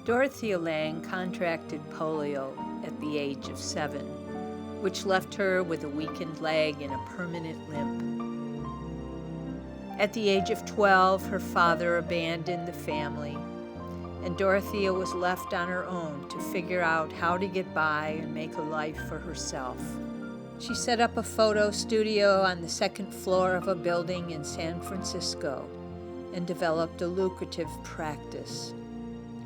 Dorothea Lange contracted polio at the age of 7, which left her with a weakened leg and a permanent limp. At the age of 12, her father abandoned the family, and Dorothea was left on her own to figure out how to get by and make a life for herself. She set up a photo studio on the second floor of a building in San Francisco and developed a lucrative practice.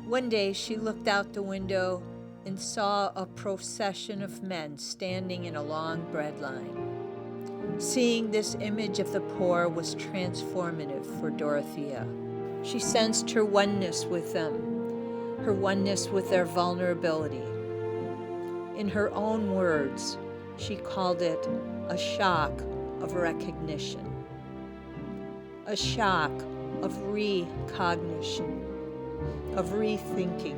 One day she looked out the window and saw a procession of men standing in a long bread line. Seeing this image of the poor was transformative for Dorothea. She sensed her oneness with them, her oneness with their vulnerability. In her own words, she called it a shock of recognition, a shock of recognition, of rethinking,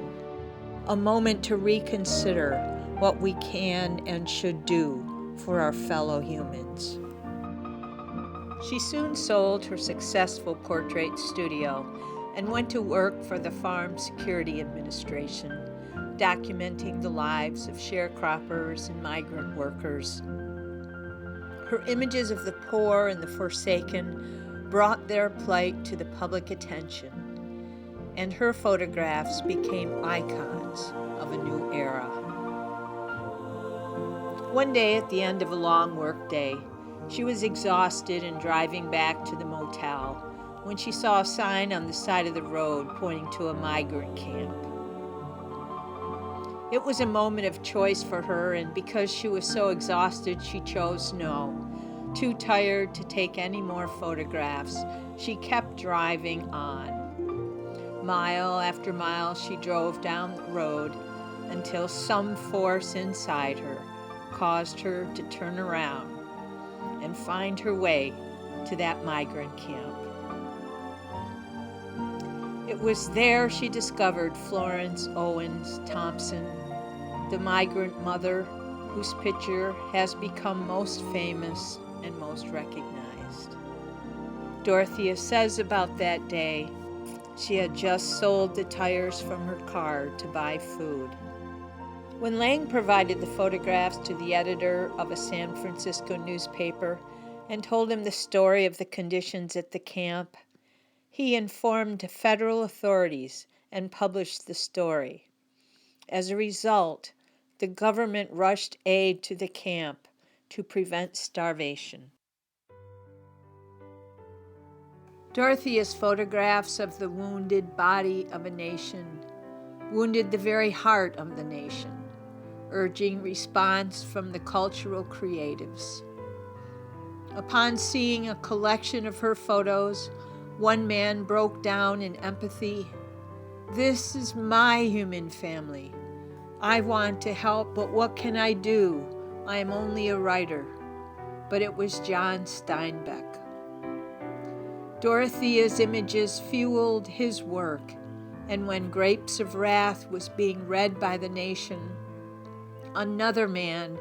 a moment to reconsider what we can and should do for our fellow humans. She soon sold her successful portrait studio and went to work for the Farm Security Administration, documenting the lives of sharecroppers and migrant workers. Her images of the poor and the forsaken brought their plight to the public attention, and her photographs became icons of a new era. One day at the end of a long workday, she was exhausted and driving back to the motel when she saw a sign on the side of the road pointing to a migrant camp. It was a moment of choice for her, and because she was so exhausted, she chose no. Too tired to take any more photographs, she kept driving on. Mile after mile, she drove down the road until some force inside her caused her to turn around and find her way to that migrant camp. It was there she discovered Florence Owens Thompson, the migrant mother whose picture has become most famous and most recognized. Dorothea says about that day, she had just sold the tires from her car to buy food. When Lange provided the photographs to the editor of a San Francisco newspaper and told him the story of the conditions at the camp, he informed federal authorities and published the story. As a result, the government rushed aid to the camp to prevent starvation. Dorothea's photographs of the wounded body of a nation wounded the very heart of the nation, urging response from the cultural creatives. Upon seeing a collection of her photos, one man broke down in empathy. "This is my human family. I want to help, but what can I do? I am only a writer." But it was John Steinbeck. Dorothea's images fueled his work, and when Grapes of Wrath was being read by the nation, another man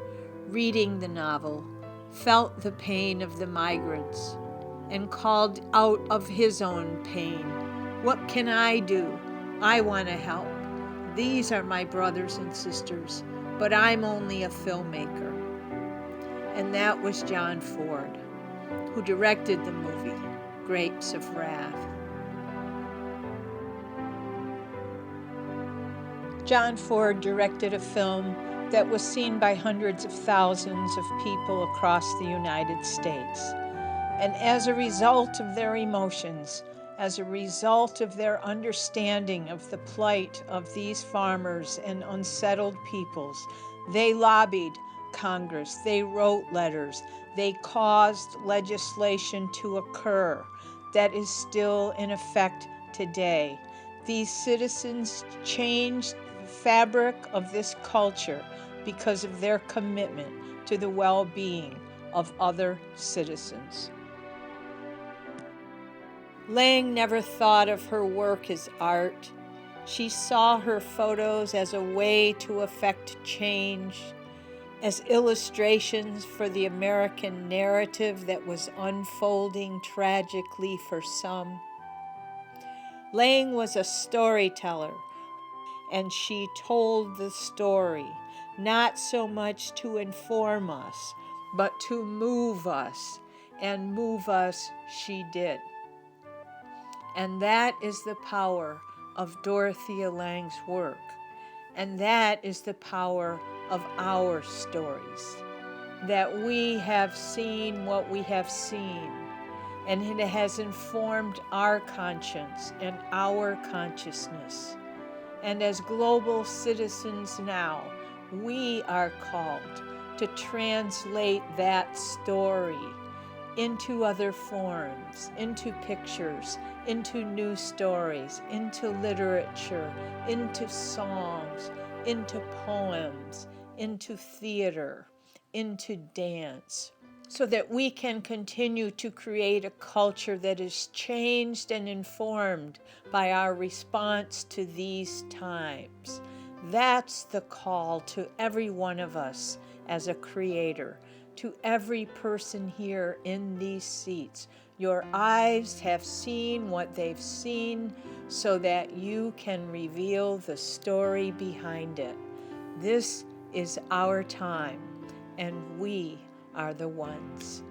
reading the novel felt the pain of the migrants and called out of his own pain, "What can I do? I want to help. These are my brothers and sisters, but I'm only a filmmaker." And that was John Ford, who directed the movie Grapes of Wrath. John Ford directed a film that was seen by hundreds of thousands of people across the United States. And as a result of their emotions, as a result of their understanding of the plight of these farmers and unsettled peoples, they lobbied Congress, they wrote letters, they caused legislation to occur that is still in effect today. These citizens changed the fabric of this culture because of their commitment to the well-being of other citizens. Lange never thought of her work as art. She saw her photos as a way to effect change, as illustrations for the American narrative that was unfolding tragically for some. Lange was a storyteller, and she told the story, not so much to inform us, but to move us, and move us she did. And that is the power of Dorothea Lange's work, and that is the power of our stories, that we have seen what we have seen, and it has informed our conscience and our consciousness. And as global citizens now, we are called to translate that story into other forms, into pictures, into new stories, into literature, into songs, into poems, into theater, into dance, so that we can continue to create a culture that is changed and informed by our response to these times. That's the call to every one of us as a creator, to every person here in these seats. Your eyes have seen what they've seen so that you can reveal the story behind it. This is our time, and we are the ones.